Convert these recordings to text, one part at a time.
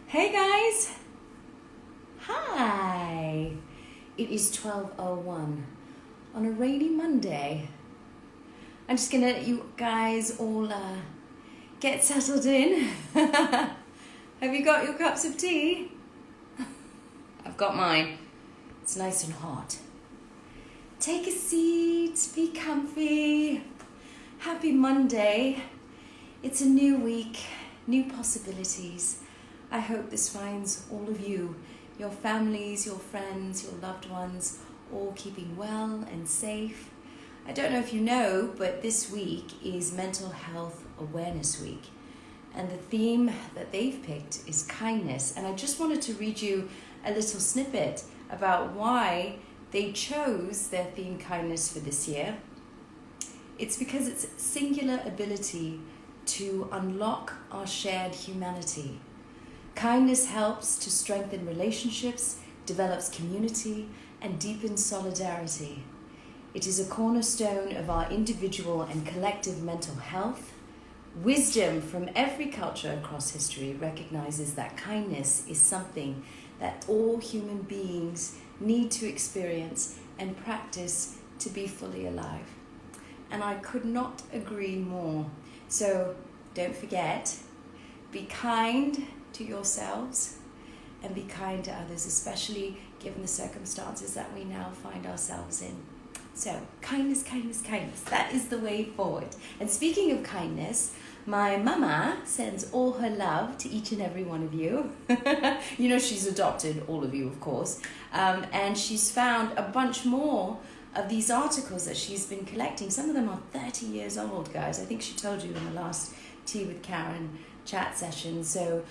Hey guys! Hi! It is 12:01 on a rainy Monday. I'm just gonna let you guys all get settled in. Have you got your cups of tea? I've got mine. It's nice and hot. Take a seat, be comfy. Happy Monday. It's a new week, new possibilities. I hope this finds all of you, your families, your friends, your loved ones, all keeping well and safe. I don't know if you know, but this week is Mental Health Awareness Week. And the theme that they've picked is kindness. And I just wanted to read you a little snippet about why they chose their theme kindness for this year. It's because it's a singular ability to unlock our shared humanity. Kindness helps to strengthen relationships, develops community, and deepens solidarity. It is a cornerstone of our individual and collective mental health. Wisdom from every culture across history recognizes that kindness is something that all human beings need to experience and practice to be fully alive. And I could not agree more. So don't forget, be kind to yourselves and be kind to others, especially given the circumstances that we now find ourselves in. So kindness, kindness, kindness, that is the way forward. And speaking of kindness, my mama sends all her love to each and every one of you. You know, she's adopted all of you, of course, and she's found a bunch more of these articles that she's been collecting. Some of them are 30 years old, guys. I think she told you in the last Tea with Karen chat session. So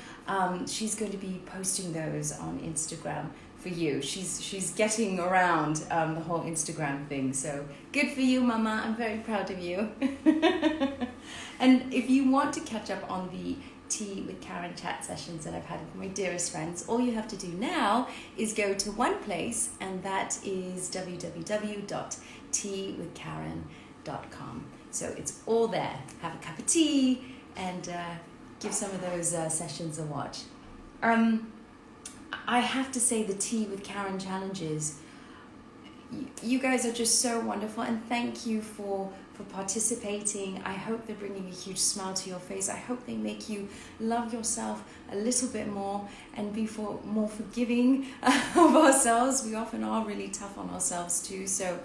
she's going to be posting those on Instagram for you. She's getting around the whole Instagram thing. So good for you, Mama. I'm very proud of you. And if you want to catch up on the Tea with Karen chat sessions that I've had with my dearest friends, all you have to do now is go to one place, and that is www.teawithkaren.com. So it's all there. Have a cup of tea and give some of those sessions a watch. I have to say, the Tea with Karen challenges, you guys are just so wonderful, and thank you for participating. I hope they're bringing a huge smile to your face. I hope they make you love yourself a little bit more and be more forgiving of ourselves. We often are really tough on ourselves too. So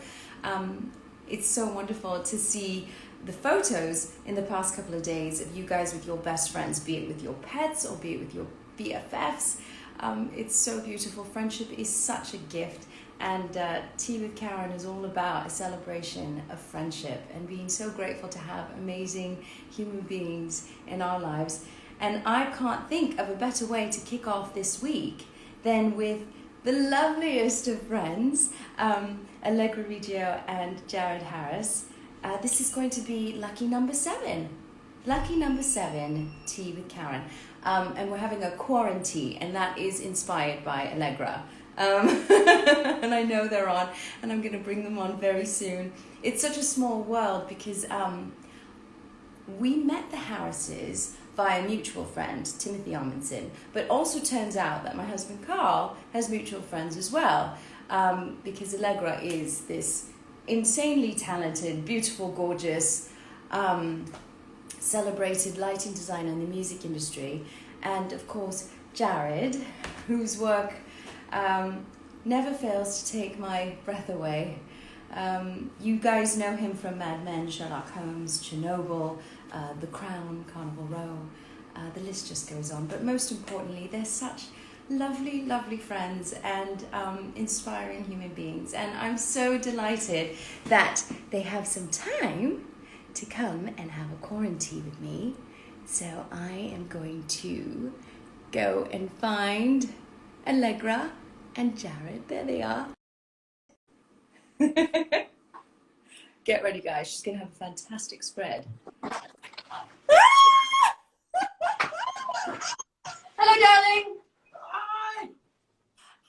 it's so wonderful to see the photos in the past couple of days of you guys with your best friends, be it with your pets or be it with your BFFs. It's so beautiful. Friendship is such a gift. And Tea with Karen is all about a celebration of friendship and being so grateful to have amazing human beings in our lives. And I can't think of a better way to kick off this week than with the loveliest of friends, Allegra Riggio and Jared Harris. This is going to be lucky number 7. Lucky number 7, Tea with Karen. And we're having a quarantine, and that is inspired by Allegra. And I know they're on, and I'm going to bring them on very soon. It's such a small world because we met the Harrises via a mutual friend, Timothy Amundsen, but also turns out that my husband Carl has mutual friends as well, because Allegra is this insanely talented, beautiful, gorgeous, celebrated lighting designer in the music industry, and of course Jared, whose work never fails to take my breath away. You guys know him from Mad Men, Sherlock Holmes, Chernobyl, The Crown, Carnival Row. The list just goes on. But most importantly, they're such lovely, lovely friends and inspiring human beings. And I'm so delighted that they have some time to come and have a quarantine with me. So I am going to go and find Allegra and Jared. There they are. Get ready, guys. She's going to have a fantastic spread. Hello, darling. Hi.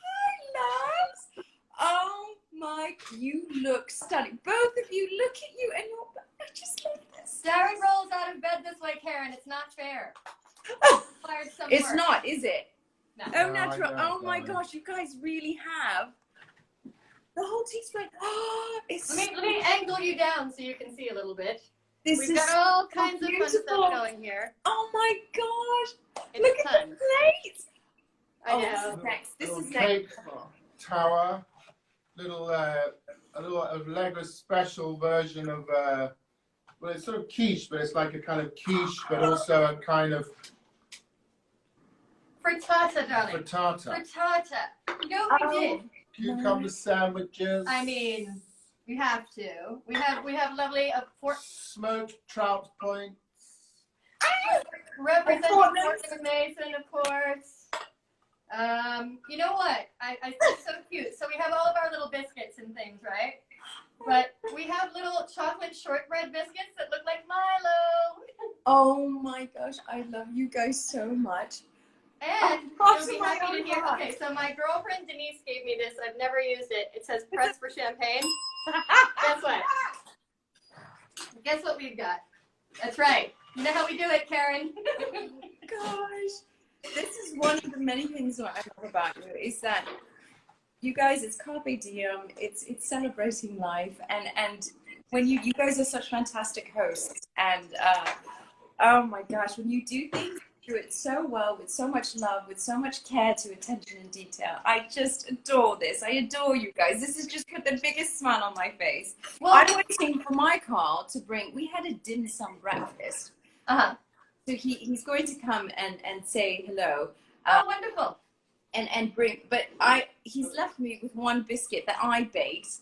Hi, loves. Oh my, you look stunning. Both of you, look at you, and I just love this. Jared rolls out of bed this way, Karen. It's not fair. It's not, is it? Oh, natural. Oh my gosh, you guys really have the whole tea spread. Oh, Let me angle you down so you can see a little bit. We've got all kinds of fun stuff going here. Oh my gosh! It's Look at the plate. I know. This is cake next. Tower, a little Allegra special version of well, it's sort of quiche, but it's like a kind of quiche, but also a kind of frittata, darling. frittata. You know what we did? Cucumber sandwiches. I mean, we have to. We have lovely smoked trout points. Representing Portland Mason, of course. You know what? I think it's so cute. So we have all of our little biscuits and things, right? But we have little chocolate shortbread biscuits that look like Milo. Oh my gosh, I love you guys so much. And you'll be happy to hear. Okay, so my girlfriend Denise gave me this. I've never used it. It says press for champagne. Guess what? Guess what we've got? That's right. You know how we do it, Karen. Gosh, this is one of the many things that I love about you is that you guys, it's carpe diem, it's celebrating life, and when you guys are such fantastic hosts, and oh my gosh, when you do things, you do it so well, with so much love, with so much care to attention and detail. I just adore this. I adore you guys. This has just put the biggest smile on my face. Well, I'm waiting for my Carl to bring, we had a dim sum breakfast. So he's going to come and say hello. Oh, wonderful. And bring, but he's left me with one biscuit that I baked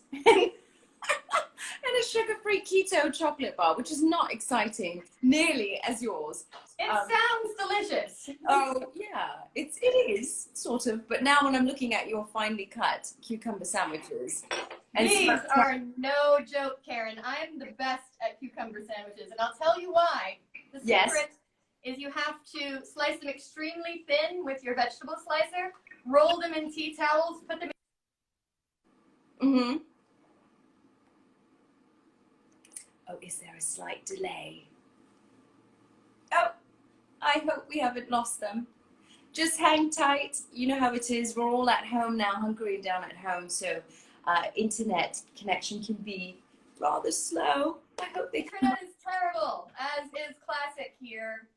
and a sugar-free keto chocolate bar, which is not exciting nearly as yours. It sounds delicious. Oh yeah, it is sort of. But now when I'm looking at your finely cut cucumber sandwiches, and these are no joke, Karen. I'm the best at cucumber sandwiches, and I'll tell you why. The secret is you have to slice them extremely thin with your vegetable slicer, roll them in tea towels, put them in. Oh, is there a slight delay? Oh, I hope we haven't lost them. Just hang tight. You know how it is. We're all at home now, hungry and down at home, so internet connection can be rather slow. I hope they Internet is terrible, as is classic here.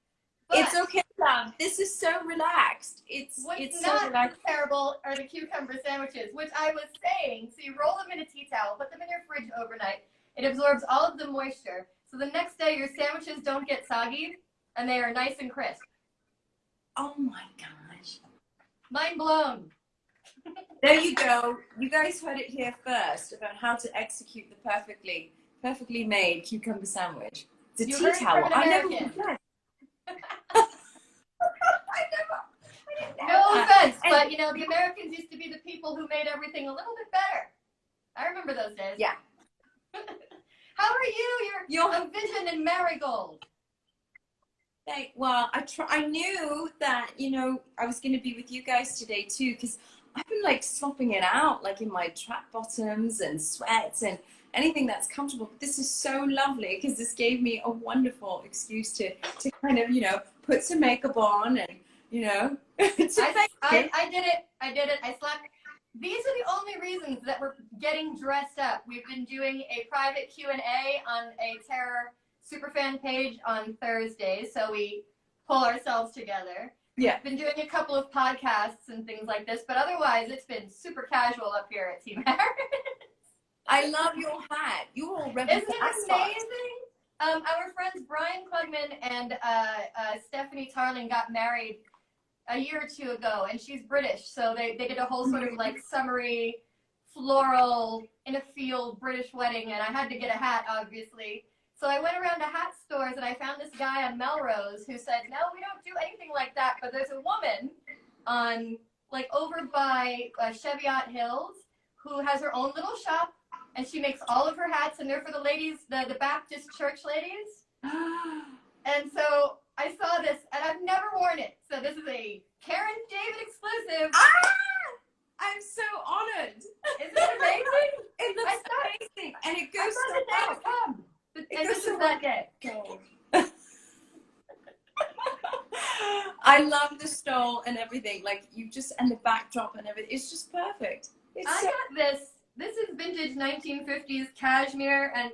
But it's okay, love. This is so relaxed. It's not so relaxed. terrible are the cucumber sandwiches, which I was saying. So you roll them in a tea towel, put them in your fridge overnight. It absorbs all of the moisture. So the next day your sandwiches don't get soggy and they are nice and crisp. Oh my gosh. Mind blown. There you go. You guys heard it here first about how to execute the perfectly made cucumber sandwich. It's a tea towel. I never would have. No offense, but you know, the Americans used to be the people who made everything a little bit better. I remember those days. Yeah. How are you? You're a vision in marigold. Well, I knew that, you know, I was going to be with you guys today too, because I've been like slopping it out, like in my track bottoms and sweats and anything that's comfortable. But this is so lovely because this gave me a wonderful excuse to kind of, you know, put some makeup on and, you know. I did it. I slapped. These are the only reasons that we're getting dressed up. We've been doing a private Q&A on a Terror Superfan page on Thursdays, so we pull ourselves together. Yeah. Been doing a couple of podcasts and things like this, but otherwise it's been super casual up here at Team Harris. I love your hat. You're all ready. Isn't it amazing? Our friends Brian Klugman and Stephanie Tarling got married a year or two ago, and she's British, so they did a whole sort of like summery, floral, in a field British wedding, and I had to get a hat, obviously. So I went around to hat stores, and I found this guy on Melrose who said, no, we don't do anything like that, but there's a woman on, like, over by Cheviot Hills who has her own little shop, and she makes all of her hats, and they're for the ladies, the Baptist church ladies. And so I saw this, and I've never worn it. So this is a Karen David exclusive. I'm so honored. Isn't it amazing? It looks amazing. And it goes so well. And this is that day. I love the stole and everything. Like you just, and the backdrop and everything. It's just perfect. It's I so got this. This is vintage 1950s cashmere, and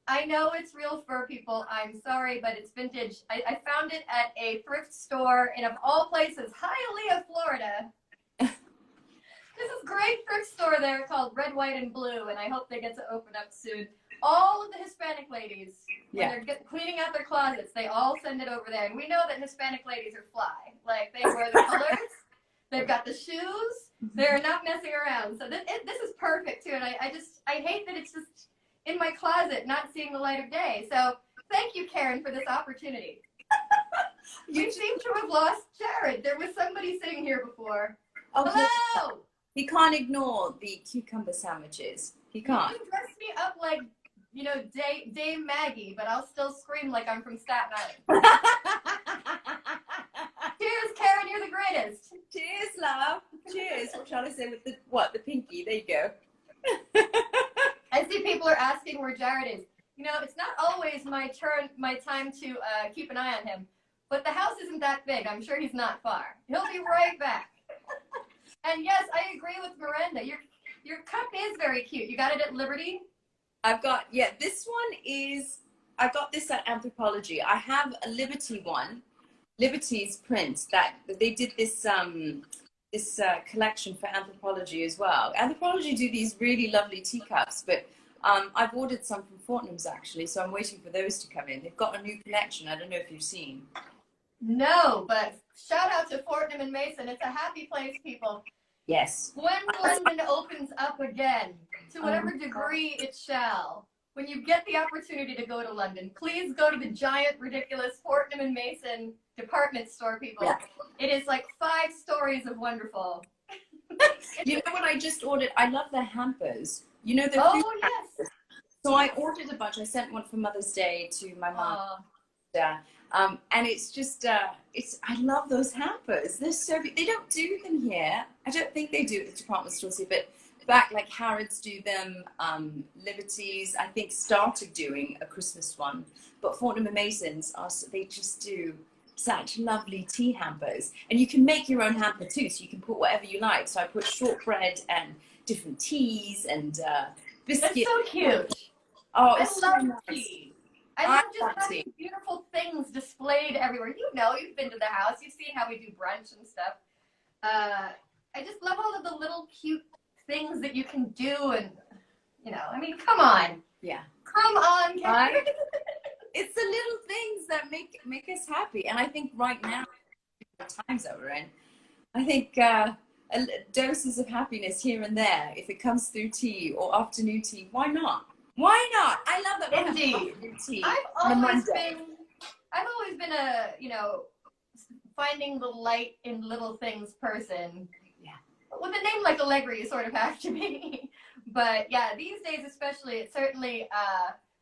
I know it's real fur, people. I'm sorry, but it's vintage. I found it at a thrift store in, of all places, Hialeah, Florida. There's this great thrift store there called Red, White, and Blue, and I hope they get to open up soon. All of the Hispanic ladies, when they're cleaning out their closets, they all send it over there. And we know that Hispanic ladies are fly. Like, they wear the colors, they've got the shoes, they're not messing around. So this is perfect, too. And I hate that it's just in my closet, not seeing the light of day. So thank you, Karen, for this opportunity. We seem to have lost Jared. There was somebody sitting here before. Oh, Hello! he can't ignore the cucumber sandwiches. He can't. You can dress me up like, you know, Dame Maggie, but I'll still scream like I'm from Staten Island. Cheers, Karen, you're the greatest. Cheers, love. Cheers. What shall I say with the pinky? There you go. I see people are asking where Jared is. You know, it's not always my time to keep an eye on him, but the house isn't that big. I'm sure he's not far. He'll be right back. And yes, I agree with Miranda. Your cup is very cute. You got it at Liberty? I've got, this one is, I got this at Anthropology. I have a Liberty one, Liberty's print, that they did this collection for Anthropology as well. Anthropology do these really lovely teacups, but I've ordered some from Fortnum's actually, so I'm waiting for those to come in. They've got a new collection. I don't know if you've seen. No, but shout out to Fortnum and Mason. It's a happy place, people. Yes. When London opens up again, to whatever degree it shall, when you get the opportunity to go to London, please go to the giant, ridiculous Fortnum and Mason department store, people. Yeah. It is like 5 stories of wonderful. You know what I just ordered? I love their hampers. You know the Oh, yes. So I ordered a bunch. I sent one for Mother's Day to my mom. And it's just, I love those hampers. They're so good. They don't do them here. I don't think they do at the department stores here, but back like Harrods do them, Liberties, I think started doing a Christmas one, but Fortnum and Masons, they just do such lovely tea hampers. And you can make your own hamper too, so you can put whatever you like. So I put shortbread and different teas and biscuits. That's so cute. Oh, I it's love so nice. tea. I love just having beautiful things displayed everywhere. You know, you've been to the house. You've seen how we do brunch and stuff. I just love all of the little cute things that you can do. And, you know, I mean, come on. Yeah. Come on, Karen. It's the little things that make us happy. And I think right now, times that we're in, I think doses of happiness here and there, if it comes through tea or afternoon tea, why not? Why not? I love that. Indeed. Tea I've always been a, you know, finding the light in little things person. Yeah. With a name like Allegra, you sort of have to be. But yeah, these days especially, it's certainly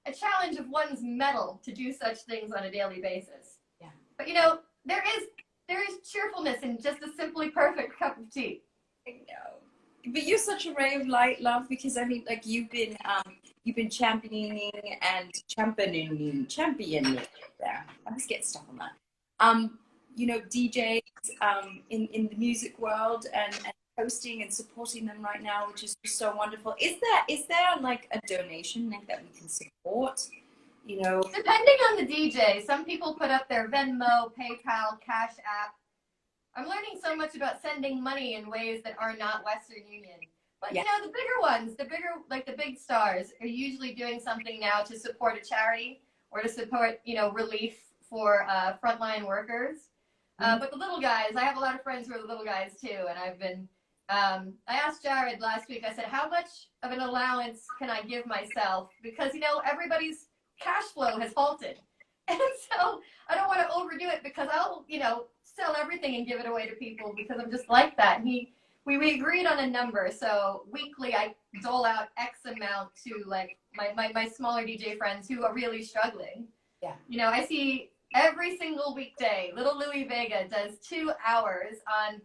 a challenge of one's mettle to do such things on a daily basis. Yeah. But you know, there is cheerfulness in just a simply perfect cup of tea. I know. But you're such a ray of light, love, because I mean, like you've been championing there. I always get stuck on that. You know, DJs in the music world and hosting and supporting them right now, which is just so wonderful. Is there like a donation link that we can support? You know, depending on the DJ, some people put up their Venmo, PayPal, Cash App. I'm learning so much about sending money in ways that are not Western Union. But you know, the bigger ones, like the big stars, are usually doing something now to support a charity or to support, you know, relief for frontline workers. But the little guys, I have a lot of friends who are the little guys too, and I've been. I asked Jared last week. I said, how much of an allowance can I give myself? Because you know, everybody's cash flow has halted, and so I don't want to overdo it because I'll, you know, sell everything and give it away to people because I'm just like that. And we agreed on a number, so weekly I dole out X amount to like my smaller DJ friends who are really struggling. Yeah. You know, I see every single weekday, little Louis Vega does 2 hours on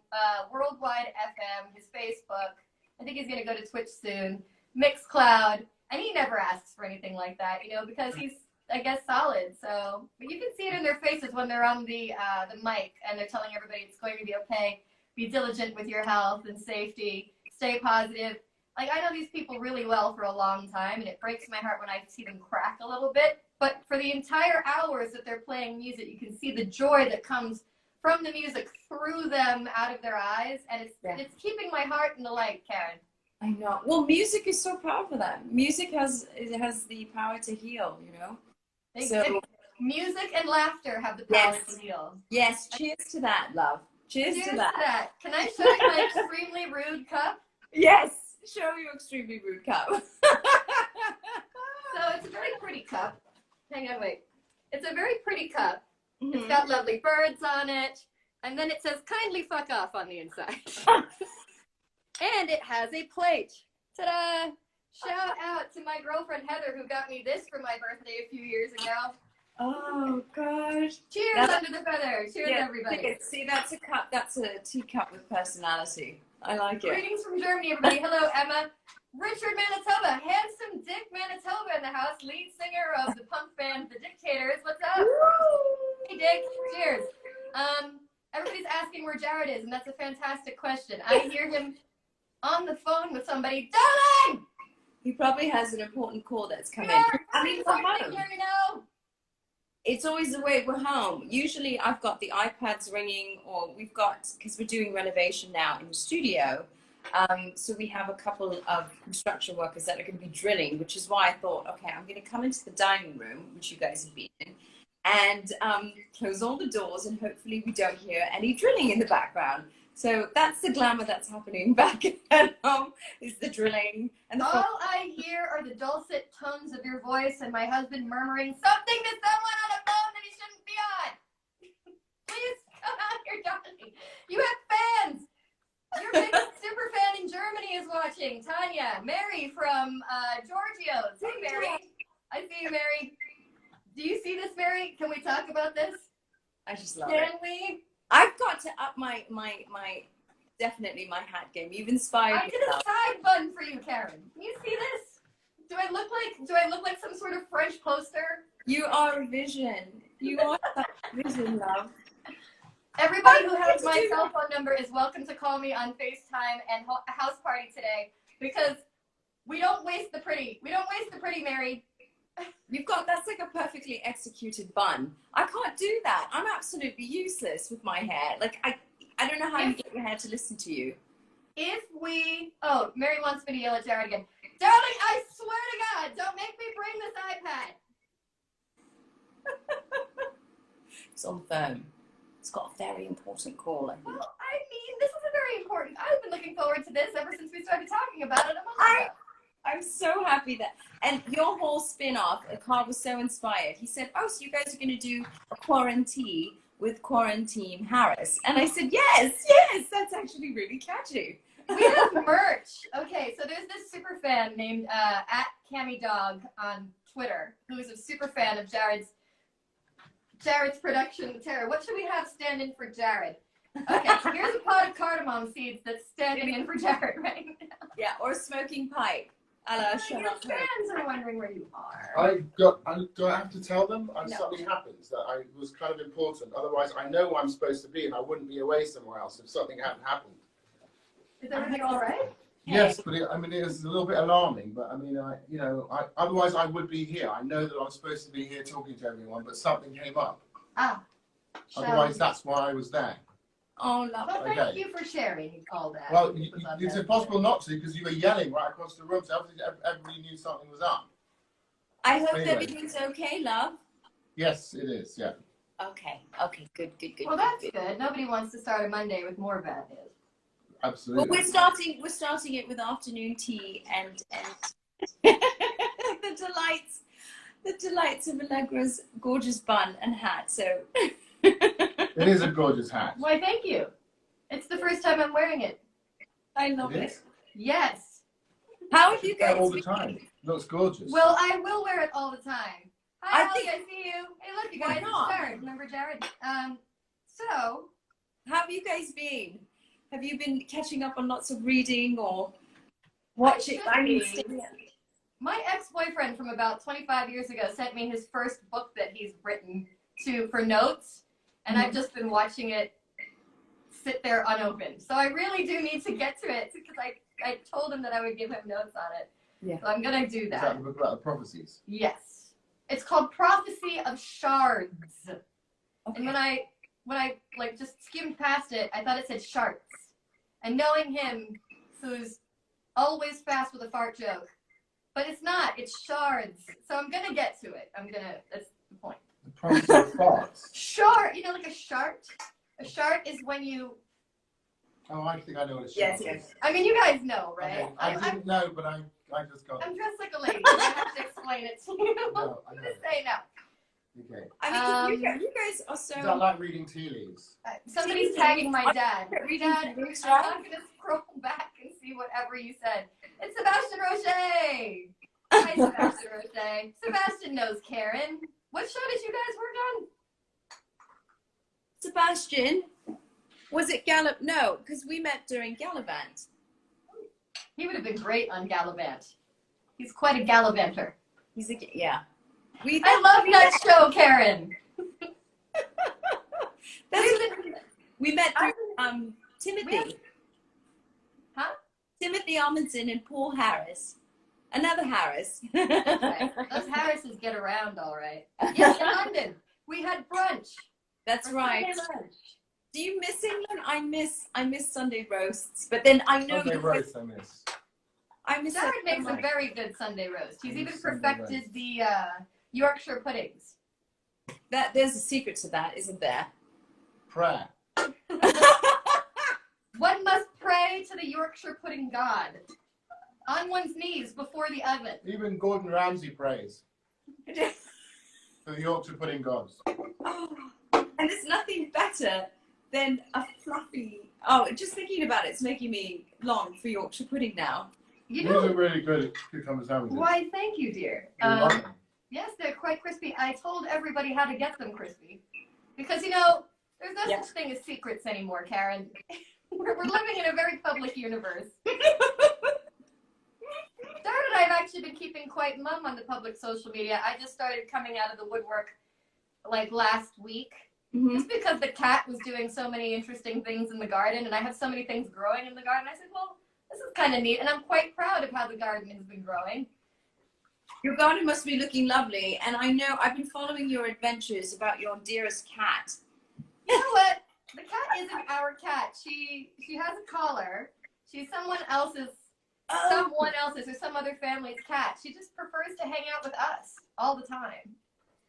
Worldwide FM, his Facebook. I think he's gonna go to Twitch soon, Mixcloud, and he never asks for anything like that, you know, because he's I guess, solid. So, but you can see it in their faces when they're on the mic and they're telling everybody it's going to be okay. Be diligent with your health and safety. Stay positive. Like, I know these people really well for a long time, and it breaks my heart when I see them crack a little bit. But for the entire hours that they're playing music, you can see the joy that comes from the music through them, out of their eyes, and it's keeping my heart in the light, Karen. I know. Well, music is so powerful. That music has the power to heal. You know. So music and laughter have the power to heal. Yes. Cheers to that, love. Cheers to that. Can I show you my extremely rude cup? Yes. Show your extremely rude cup. So it's a very pretty cup. Hang on, wait. It's a very pretty cup. Mm-hmm. It's got lovely birds on it. And then it says, kindly fuck off on the inside. And it has a plate. Ta-da! Shout out to my girlfriend Heather, who got me this for my birthday a few years ago. Oh, gosh. Cheers under the feather. Cheers, everybody. See, that's a cup. That's a teacup with personality. I like it. Greetings from Germany, everybody. Hello, Emma. Richard, Manitoba. Handsome Dick Manitoba in the house. Lead singer of the punk band The Dictators. What's up? Woo! Hey, Dick. Cheers. Everybody's asking where Jared is, and that's a fantastic question. I hear him on the phone with somebody. Darling! He probably has an important call that's come in. I mean, we're home. Here, you know. It's always the way we're home. Usually I've got the iPads ringing, or we've got, because we're doing renovation now in the studio, so we have a couple of construction workers that are going to be drilling, which is why I thought, okay, I'm going to come into the dining room, which you guys have been in, and close all the doors, and hopefully we don't hear any drilling in the background. So that's the glamour that's happening back at home, is the drilling. And all I hear are the dulcet tones of your voice and my husband murmuring something to someone on a phone that he shouldn't be on. Please come out here, Johnny. You have fans. Your biggest super fan in Germany is watching. Tanya, Mary from Giorgio's. Hey, Mary. I see you, Mary. Do you see this, Mary? Can we talk about this? I just love it. Can we? I've got to up my definitely my hat game. You've inspired me. I did a side bun for you, Karen. Can you see this? Do I look like some sort of French poster? You are a vision. You are a vision, love. Everybody who has my cell phone number is welcome to call me on FaceTime and a house party today, because we don't waste the pretty. We don't waste the pretty, Mary. That's like a perfectly executed bun. I can't do that. I'm absolutely useless with my hair. Like, I don't know how you get your hair to listen to you. Oh, Mary wants me to yell at Jared again. Darling, I swear to God, don't make me bring this iPad. It's on the phone. It's got a very important call, I think. Well, I mean, this is a very important. I've been looking forward to this ever since we started talking about it a month ago. I'm so happy that, and your whole spin-off, Carl was so inspired. He said, oh, so you guys are going to do a quarantine with Quarantine Harris. And I said, yes, that's actually really catchy. We have merch. Okay, so there's this super fan named at Cammy Dog on Twitter, who's a super fan of Jared's production. Tara, what should we have stand in for Jared? Okay, here's a pot of cardamom seeds that's standing in for Jared right now. Yeah, or a smoking pipe. Your fans are wondering where you are. Do I have to tell them? No. Something happens that was kind of important. Otherwise, I know where I'm supposed to be, and I wouldn't be away somewhere else if something hadn't happened. Is everything all right? Yes, but it is a little bit alarming. But I mean, otherwise I would be here. I know that I'm supposed to be here talking to everyone, but something came up. Otherwise, that's why I was there. Oh, lovely. Well, thank you for sharing all that. Well, it's impossible not to, because you were yelling right across the room, so everybody knew something was up. I hope everything's okay, love. Yes, it is. Yeah. Okay, good. Well, that's good. Nobody wants to start a Monday with more bad news. Absolutely. Well, we're starting it with afternoon tea and the delights of Allegra's gorgeous bun and hat. So. It is a gorgeous hat. Why, thank you. It's the first time I'm wearing it. I love it. Yes. How have you guys all the time? Looks gorgeous. Well, I will wear it all the time. Hi, Holly, I see you. Hey, look, you guys. Why not? It's Jared. Remember Jared? So. How have you guys been? Have you been catching up on lots of reading or watching? My ex-boyfriend from about 25 years ago sent me his first book that he's written for notes, and I've just been watching it sit there unopened. So I really do need to get to it because I told him that I would give him notes on it. Yeah. So I'm gonna do that. Is that the book about the prophecies? Yes. It's called Prophecy of Shards. Okay. And when I like just skimmed past it, I thought it said sharks. And knowing him, who's always fast with a fart joke, but it's not. It's shards. So I'm gonna get to it. That's the point. The prophecy of farts. Shard. You know, like a shart. A shart is when you. Oh, I think I know what a shart is. I mean, you guys know, right? Okay. I didn't know, but I just got it. I'm dressed like a lady. So I have to explain it to you. No, I know. Just say no. Okay. I mean, you guys are so. Is that like reading tea leaves? Somebody's tagging my dad. Dad, I'm not going to scroll back and see whatever you said. It's Sebastian Roche. Hi, Sebastian Roche. Sebastian knows Karen. What show did you guys work on? Sebastian, was it Gallop? No, because we met during Gallivant. He would have been great on Gallivant. He's quite a Gallivanter. Yeah. I love that show, Karen. We met Timothy. Huh? Timothy Amundsen and Paul Harris. Another Harris. Okay. Those Harrises get around all right. Yes, in London. We had brunch. That's right. Do you miss England? I miss Sunday roasts, but then I know Sunday roast I miss. Jared makes a very good Sunday roast. He's even perfected the Yorkshire puddings. There's a secret to that, isn't there? Prayer. One must pray to the Yorkshire pudding god on one's knees before the oven. Even Gordon Ramsay prays for the Yorkshire pudding gods. Oh, and there's nothing better than a fluffy. Oh, just thinking about it's making me long for Yorkshire pudding now. You know, these are really good at cucumber sandwiches. Why, thank you, dear. Yes, they're quite crispy. I told everybody how to get them crispy. Because, you know, there's no such thing as secrets anymore, Karen. We're living in a very public universe. Jared and I have actually been keeping quite mum on the public social media. I just started coming out of the woodwork like last week. Mm-hmm. Just because the cat was doing so many interesting things in the garden and I have so many things growing in the garden. I said, well, this is kind of neat. And I'm quite proud of how the garden has been growing. Your garden must be looking lovely. And I know I've been following your adventures about your dearest cat. You know what? The cat isn't our cat. She has a collar. She's someone else's or some other family's cat. She just prefers to hang out with us all the time.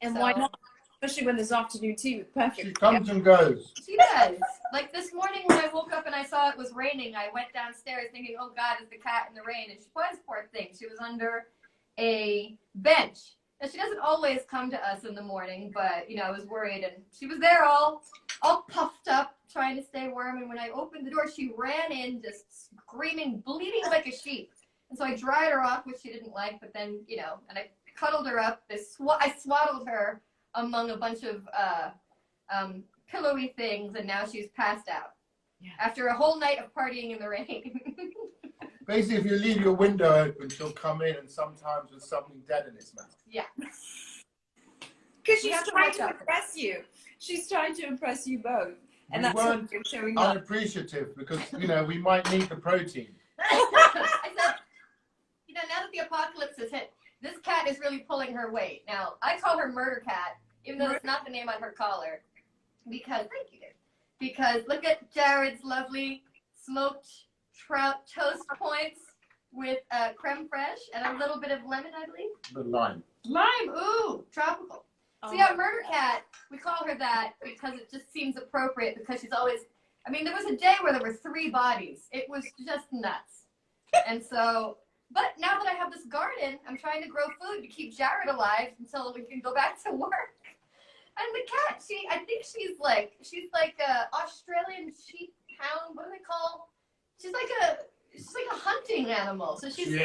And why not? Especially when there's afternoon tea with perfect. She comes and goes. She does. Like this morning when I woke up and I saw it was raining, I went downstairs thinking, oh God, is the cat in the rain? And she was, poor thing. She was under a bench. And she doesn't always come to us in the morning, but, you know, I was worried. And she was there all puffed up, trying to stay warm. And when I opened the door, she ran in just screaming, bleeding like a sheep. And so I dried her off, which she didn't like. But then, you know, and I cuddled her up. I swaddled her among a bunch of pillowy things. And now she's passed out after a whole night of partying in the rain. Basically, if you leave your window open, she'll come in and sometimes with something dead in its mouth. Yeah. Because she's trying to impress you. She's trying to impress you both. And that's what you're showing up. Unappreciative because, you know, we might need the protein. I said, you know, now that the apocalypse has hit, this cat is really pulling her weight. Now, I call her Murder Cat, even though it's not the name on her collar. Because, thank you, Dave. Because look at Jared's lovely smoked trout toast points with creme fraiche and a little bit of lemon, I believe. The lime. Lime, ooh, tropical. So yeah, Murder Cat, we call her that because it just seems appropriate because she's always, I mean, there was a day where there were 3 bodies. It was just nuts. And so, but now that I have this garden, I'm trying to grow food to keep Jared alive until we can go back to work. And the cat, I think she's like a Australian sheep hound. What do they call? She's like a hunting animal. So she's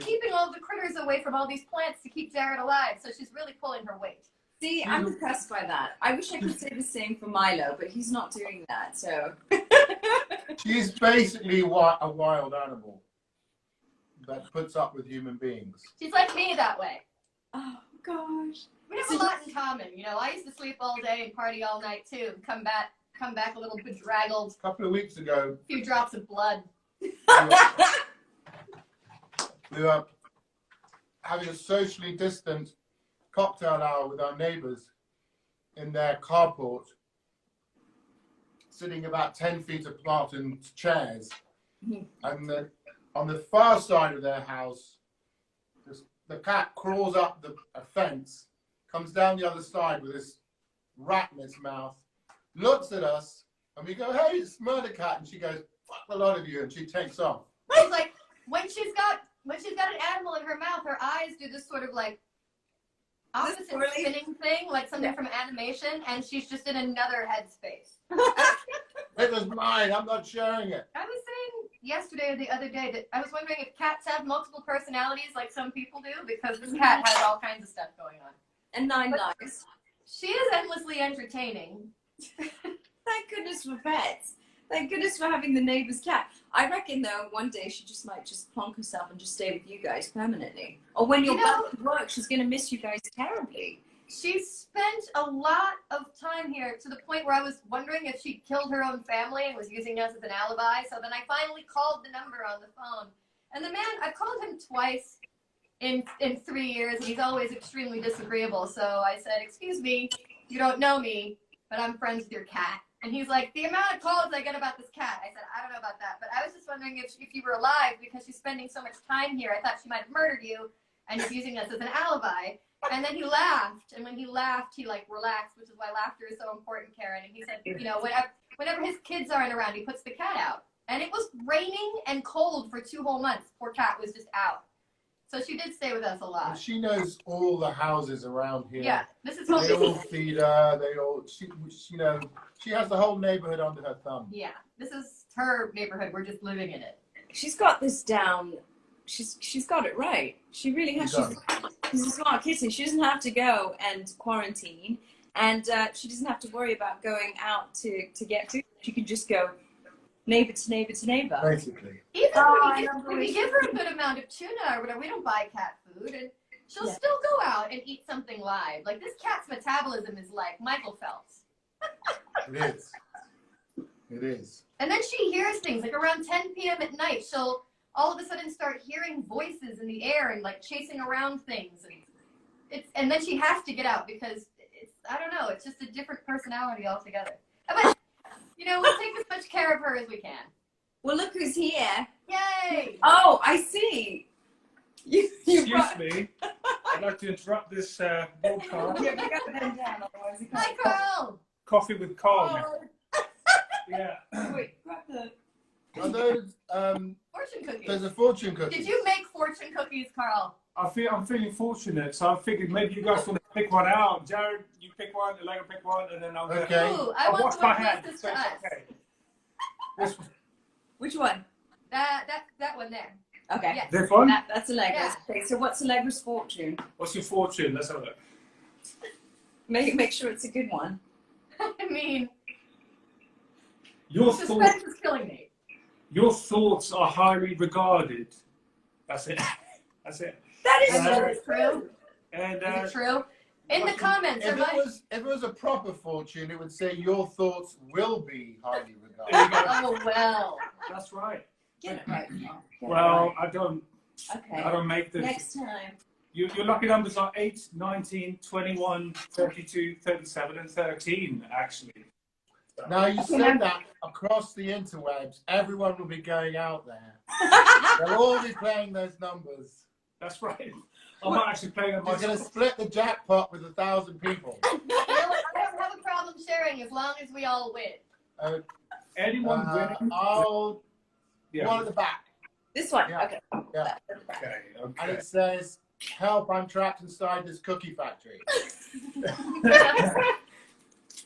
keeping all the critters away from all these plants to keep Jared alive. So she's really pulling her weight. See, I'm impressed by that. I wish I could say the same for Milo, but he's not doing that. So she's basically a wild animal. that puts up with human beings. She's like me that way. Oh gosh. We have a lot in common. You know, I used to sleep all day and party all night too. Come back a little bedraggled. A couple of weeks ago, A few drops of blood. we were having a socially distant cocktail hour with our neighbours in their carport, sitting about 10 feet apart in chairs. And on the far side of their house, the cat crawls up a fence, comes down the other side with this rat in its mouth, looks at us, and we go, "Hey, it's Murder Cat," and she goes, "Fuck a lot of you," and she takes off. It's like when she's got an animal in her mouth, her eyes do this sort of like opposite spinning thing, like something from animation, and she's just in another headspace. It was mine. I'm not sharing it. I was saying yesterday or the other day that I was wondering if cats have multiple personalities like some people do, because this cat has all kinds of stuff going on. And 9 lives. She is endlessly entertaining. Thank goodness for pets. Thank goodness for having the neighbour's cat. I reckon though, one day she just might just plonk herself and just stay with you guys permanently. Or when you're back to work, she's going to miss you guys terribly. She spent a lot of time here to the point where I was wondering if she killed her own family and was using us as an alibi. So then I finally called the number on the phone. And the man, I've called him twice in 3 years, and he's always extremely disagreeable. So I said, "Excuse me, you don't know me, but I'm friends with your cat." And he's like, "The amount of calls I get about this cat." I said, "I don't know about that, but I was just wondering if you were alive, because she's spending so much time here. I thought she might have murdered you and is using us as an alibi." And then he laughed, and when he laughed, he like relaxed, which is why laughter is so important, Karen. And he said, you know, whenever his kids aren't around, he puts the cat out. And it was raining and cold for 2 whole months. Poor cat was just out. So she did stay with us a lot. And she knows all the houses around here. Yeah, this is They all feed her. She has the whole neighborhood under her thumb. Yeah, this is her neighborhood. We're just living in it. She's got this down. She's got it right. She really has. She's a smart kitten. She doesn't have to go and quarantine, and she doesn't have to worry about going out to get food. She can just go neighbor to neighbor to neighbor. Basically. Even if we give her a good amount of tuna or whatever, we don't buy cat food, and she'll still go out and eat something live. Like, this cat's metabolism is like Michael Phelps. It is. It is. And then she hears things, like around 10 p.m. at night, she'll all of a sudden start hearing voices in the air and like chasing around things. And then she has to get out because I don't know, it's just a different personality altogether. But, you know, we'll take as much care of her as we can. Well, look who's here. Yay! Oh, I see. Excuse me. I'd like to interrupt this broadcast. Yeah, we got to bend down, otherwise it Hi, can't. Carl! Coffee with Carl. Oh. Yeah. Wait, grab the... Are those, Fortune cookies. there's a fortune cookie. Did you make fortune cookies, Carl? I'm feeling fortunate, so I figured maybe you guys want to pick one out. Jared, you pick one, Allegra pick one, and then I'll Okay. Ooh, I I'll want wash the my one hands. closest to So it's us. okay. This, Which one? That one there. Okay. Yes. this one? That's Allegra's. Yeah. Okay, so what's Allegra's fortune? What's your fortune? Let's have a look. Make sure it's a good one. I mean, Your suspense is killing me. Your thoughts are highly regarded. That's it. That's it. That is That is true. And Is it true? In the comments, If it was a proper fortune, it would say your thoughts will be highly regarded. there you go. Oh, well. That's right. Get it right now. Get it Well, right. I don't Okay. make this. Next time. Your lucky numbers are 8, 19, 21, 32, 37, and 13, actually. Now, you said that across the interwebs, everyone will be going out there. They'll all be playing those numbers. That's right. I'm not actually playing them You're going to myself. split the jackpot with 1,000 people. You know, I don't have a problem sharing as long as we all win. Anyone winning? I'll Yeah. one at the back. This one. Yeah. Okay. Yeah. Okay. And Okay. it says, "Help, I'm trapped inside this cookie factory."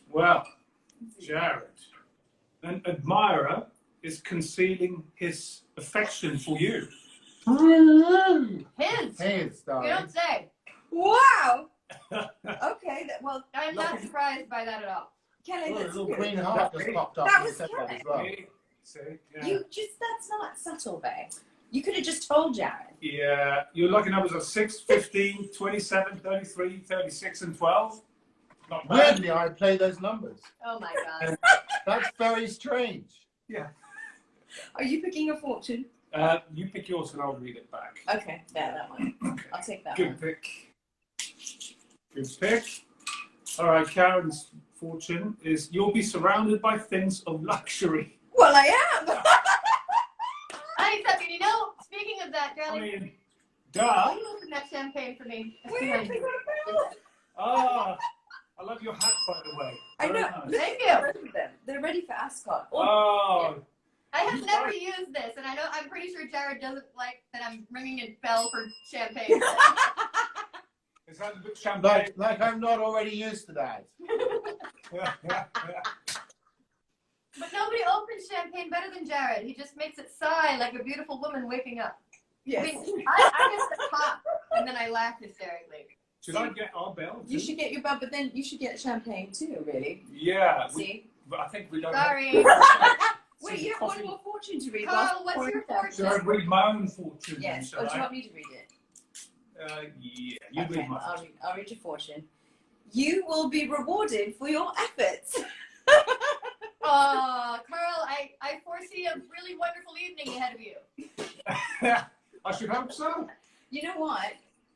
Well, Jared, an admirer is concealing his affection for you. His. Hey, You darling. don't say. Wow. Okay. Well, I'm not surprised by that at all. Kelly, Oh, a that's little good. green heart just popped up. That and was said that as Karen. well. See? Yeah. You just, that's not subtle, babe. You could have just told Jared. Yeah, your lucky numbers are 6, 15, 27, 33, 36, and 12. Not bad. Weirdly, I play those numbers. Oh my god. That's very strange. Yeah. Are you picking a fortune? You pick yours and I'll read it back. Okay, yeah, that one. I'll take that Good one. pick. Good pick. All right, Karen's fortune is you'll be surrounded by things of luxury. Well, I am. Hi, Stephanie. You know, speaking of that, I darling, mean, why duh. you open that champagne for me? That's Where? behind They you. got a bell. Ah, I love your hat, by the way. I Very know. nice. Thank They're you. ready for them. They're ready for Ascot. Oh, I have never used this, and I'm pretty sure Jared doesn't like that I'm ringing a bell for champagne. is that a bit champagne? Like I'm not already used to that. But nobody opens champagne better than Jared. He just makes it sigh like a beautiful woman waking up. Yes. I mean, I just pop, and then I laugh hysterically. Should I get our bell? You should get your bell, but then you should get champagne too, really. Yeah, See? but I think we don't. Sorry. Wait, you have coffee. one more fortune to read. Carl, Last what's your point. Should I read my own fortune? Yes. Shall Oh, do you I? want me to read it? Yeah, you Okay, read my fortune. I'll read your fortune. You will be rewarded for your efforts. Carl, I foresee a really wonderful evening ahead of you. I should hope so. You know what?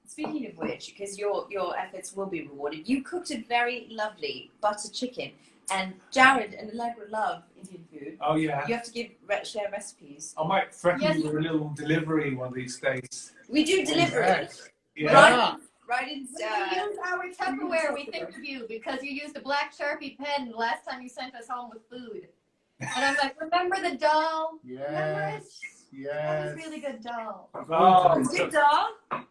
Speaking of which, because your efforts will be rewarded, you cooked a very lovely butter chicken, and Jared and Allegra love Indian food. Oh yeah. You have to share recipes. I might threaten Yes. you with a little delivery one of these days. We do delivery. Yes. Yeah. Right in. When we use our Tupperware, we think of you because you used a black Sharpie pen the last time you sent us home with food. And I'm like, remember the doll? Remember it? Yes. That Yes. was really good doll. Oh, Good dog.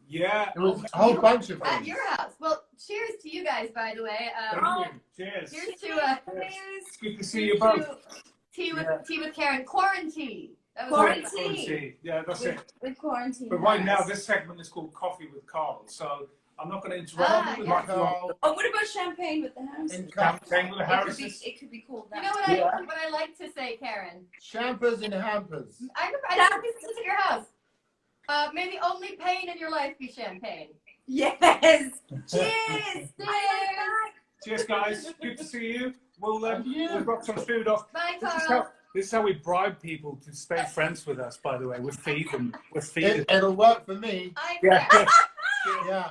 yeah. It was a whole bunch of At things. your house. Well, cheers to you guys, by the way. Thank you. Cheers. Here's to It's good to see you both. tea with Yeah. tea with Karen. Quarantine. That was Quarantine. Quarantine. Yeah, that's it. With quarantine. But right now, hours. this segment is called Coffee with Carl, so I'm not going to interrupt you. yeah. Like you want. Carl, Oh, what about champagne with the Harrises? in Champagne with the It could, Harrises. it could be called You that. know what I like to say, Karen? Champers in hampers. I never visited your house. May the only pain in your life be champagne. Yes. Cheers. Cheers, guys. Good to see you. We'll And you. we've got some food off. Bye, This is, Carl. how, this is how we bribe people to stay friends with us. By the way, we feed them. We feed them. It'll work for me. Yeah. Yeah.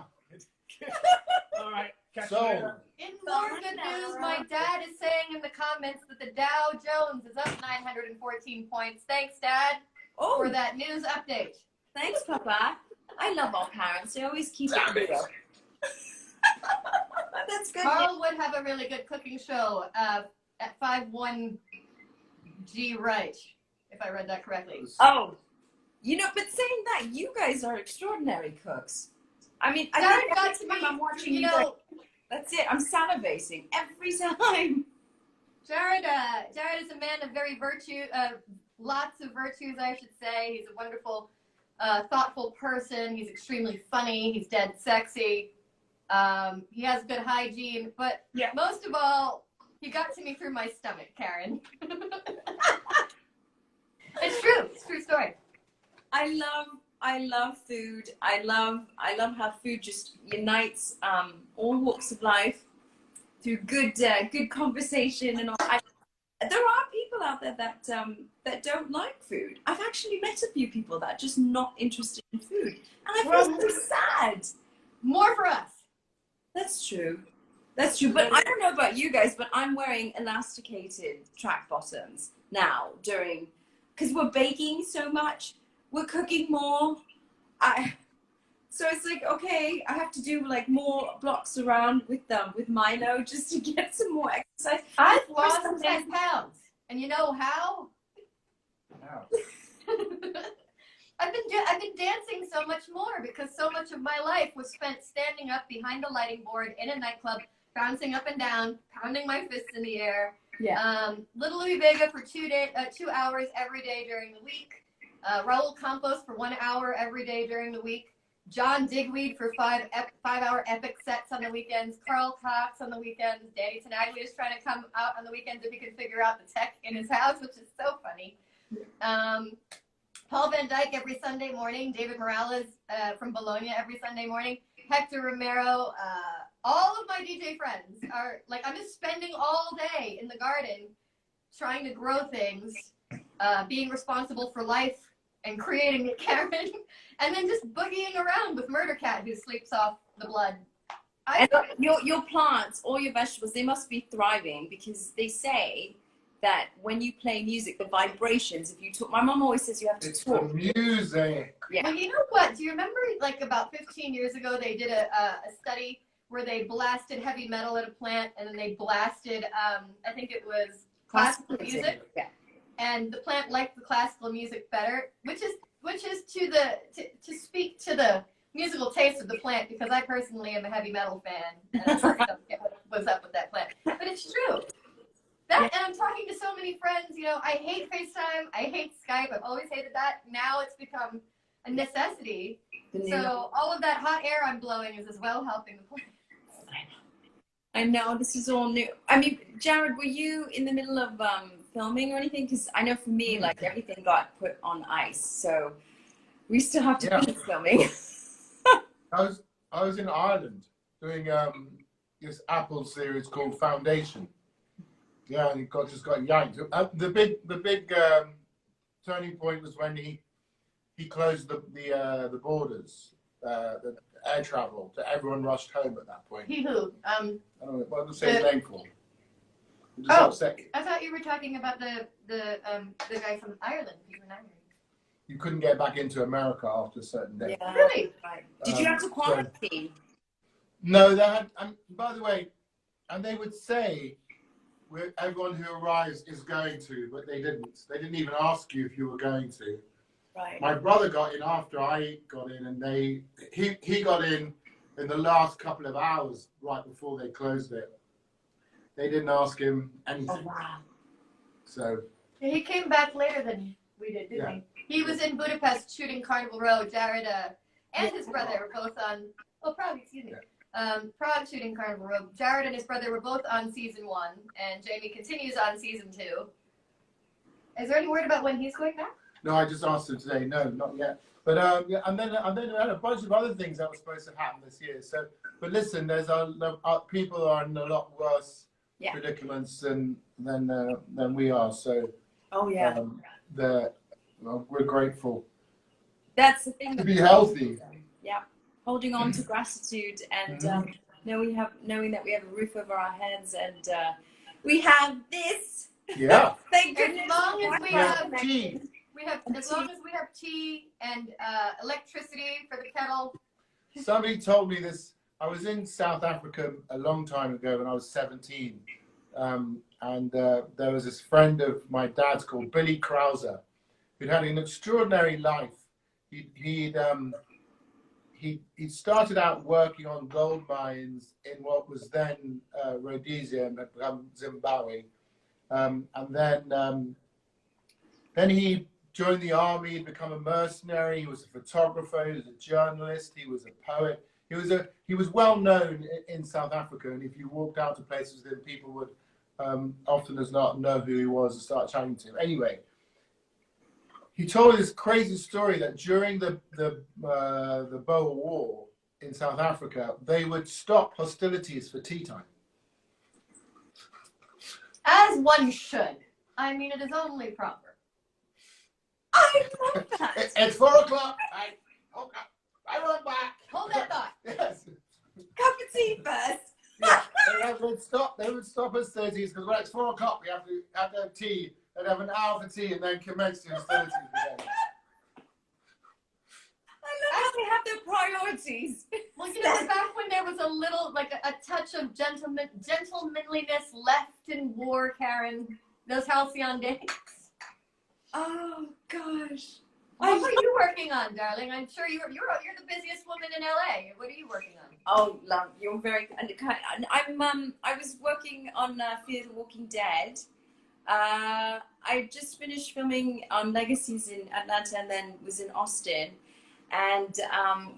All right. Catch you So, later. In more good news, my dad is saying in the comments that the Dow Jones is up 914 points. Thanks, Dad, Oh, for that news update. thanks, Papa. I love our parents. They always keep it real. That's good. Carl would have a really good cooking show at 5-1 G Right, if I read that correctly. Oh, you know, but saying that, you guys are extraordinary cooks. I mean, I Jared think got every to time me, I'm watching you you know, guys, that's it. I'm salivating every time. Jared is a man of very virtue, lots of virtues, I should say. He's a wonderful, thoughtful person. He's extremely funny. He's dead sexy. He has good hygiene, but Yeah. most of all, he got to me through my stomach, Karen. It's true. It's a true story. I love food. I love how food just unites all walks of life through good conversation and all. There are people out there that don't like food. I've actually met a few people that are just not interested in food, and I feel so sad. More for us. That's true. That's true. But I don't know about you guys, but I'm wearing elasticated track bottoms now because we're baking so much, we're cooking more. So it's like, okay, I have to do like more blocks around with Milo just to get some more exercise. I've lost 10 pounds, and you know how? wow. I've been dancing so much more because so much of my life was spent standing up behind a lighting board in a nightclub, bouncing up and down, pounding my fists in the air. Yeah. Little Louis Vega for 2 hours every day during the week. Raul Campos for 1 hour every day during the week. John Digweed for 5-hour epic sets on the weekends. Carl Cox on the weekends. Danny Tenaglia is trying to come out on the weekends if he can figure out the tech in his house, which is so funny. Paul Van Dyke every Sunday morning, David Morales from Bologna every Sunday morning, Hector Romero, all of my DJ friends are like, I'm just spending all day in the garden trying to grow things, being responsible for life and creating it, Karen, and then just boogieing around with Murder Cat who sleeps off the blood. And your plants, all your vegetables, they must be thriving, because they say that when you play music, the vibrations, if you talk, my mom always says you have to It's talk. the music. Yeah. Well, you know what? Do you remember, like, about 15 years ago, they did a study where they blasted heavy metal at a plant, and then they blasted, I think it was classical music, Yeah. and the plant liked the classical music better, which is to speak to the musical taste of the plant, because I personally am a heavy metal fan, and I just don't get what's up with that plant. But it's true. And I'm talking to so many friends, you know, I hate FaceTime, I hate Skype, I've always hated that. Now it's become a necessity. So all of that hot air I'm blowing is as well helping the plant. I know, this is all new. I mean, Jared, were you in the middle of filming or anything? Because I know for me, like, everything got put on ice, so we still have to finish filming. I was in Ireland doing this Apple series called Foundation. Yeah, and he just got yanked. The big turning point was when he closed the borders, the air travel. So everyone rushed home at that point. He who? I don't know what to say his name for. Just upset. I thought you were talking about the guy from Ireland. He was in Ireland. You couldn't get back into America after a certain day. Yeah. Really? Right. Did you have to quarantine? No, they had. By the way, and they would say everyone who arrives is going to, but they didn't. They didn't even ask you if you were going to. Right. My brother got in after I got in, and he got in the last couple of hours right before they closed it. They didn't ask him anything. Oh, wow. So He came back later than we did, didn't he? He was in Budapest shooting Carnival Row. Jared and his brother were both on. Oh, Prague, excuse me. Prague shooting Carnival Row. Jared and his brother were both on season 1, and Jamie continues on season 2. Is there any word about when he's going back? no, I just asked him today. No, not yet. But yeah, and then we had a bunch of other things that were supposed to happen this year. So, but listen, there's people are in a lot worse predicaments than we are. So, Oh, yeah. We're grateful That's the thing. to be healthy. Yeah. Holding on to gratitude and knowing that we have a roof over our heads and we have this. Yeah. Thank As goodness. long as we have tea. as long as we have tea and electricity for the kettle. Somebody told me this. I was in South Africa a long time ago when I was 17. And there was this friend of my dad's called Billy Krauser, who'd had an extraordinary life. He started out working on gold mines in what was then Rhodesia and had become Zimbabwe. And then he joined the army, he'd become a mercenary, he was a photographer, he was a journalist, he was a poet. He was well known in South Africa, and if you walked out to places with him, people would often as not know who he was and start chatting to him. Anyway, he told this crazy story that during the Boer War in South Africa, they would stop hostilities for tea time. As one should. I mean, it is only proper. I love that. It's 4 o'clock. I run back. Hold that thought. Yes. Cup of tea first. Yeah, they would stop hostilities because when it's 4 o'clock, we have to have tea. They'd have an hour for tea and then commence the hostilities again. I love how they have their priorities. Well, you know, back when there was a little, like a touch of gentlemanliness left in war, Karen, those halcyon days. Oh gosh. What are you working on, darling? I'm sure you're the busiest woman in LA. What are you working on? Oh, love, you're very. I was working on Fear the Walking Dead. I just finished filming on Legacies in Atlanta, and then was in Austin, and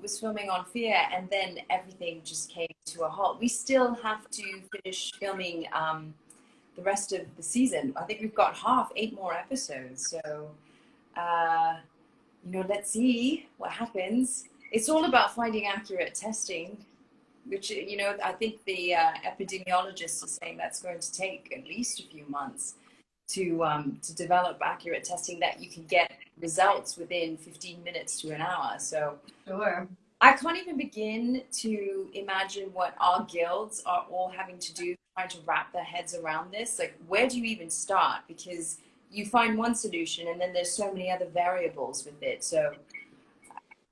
was filming on Fear, and then everything just came to a halt. We still have to finish filming the rest of the season. I think we've got 8 more episodes. So. let's see what happens. It's all about finding accurate testing, which, I think the epidemiologists are saying that's going to take at least a few months to develop accurate testing that you can get results within 15 minutes to an hour. So Sure. I can't even begin to imagine what our guilds are all having to do, trying to wrap their heads around this. Like, where do you even start? Because you find one solution and then there's so many other variables with it. So,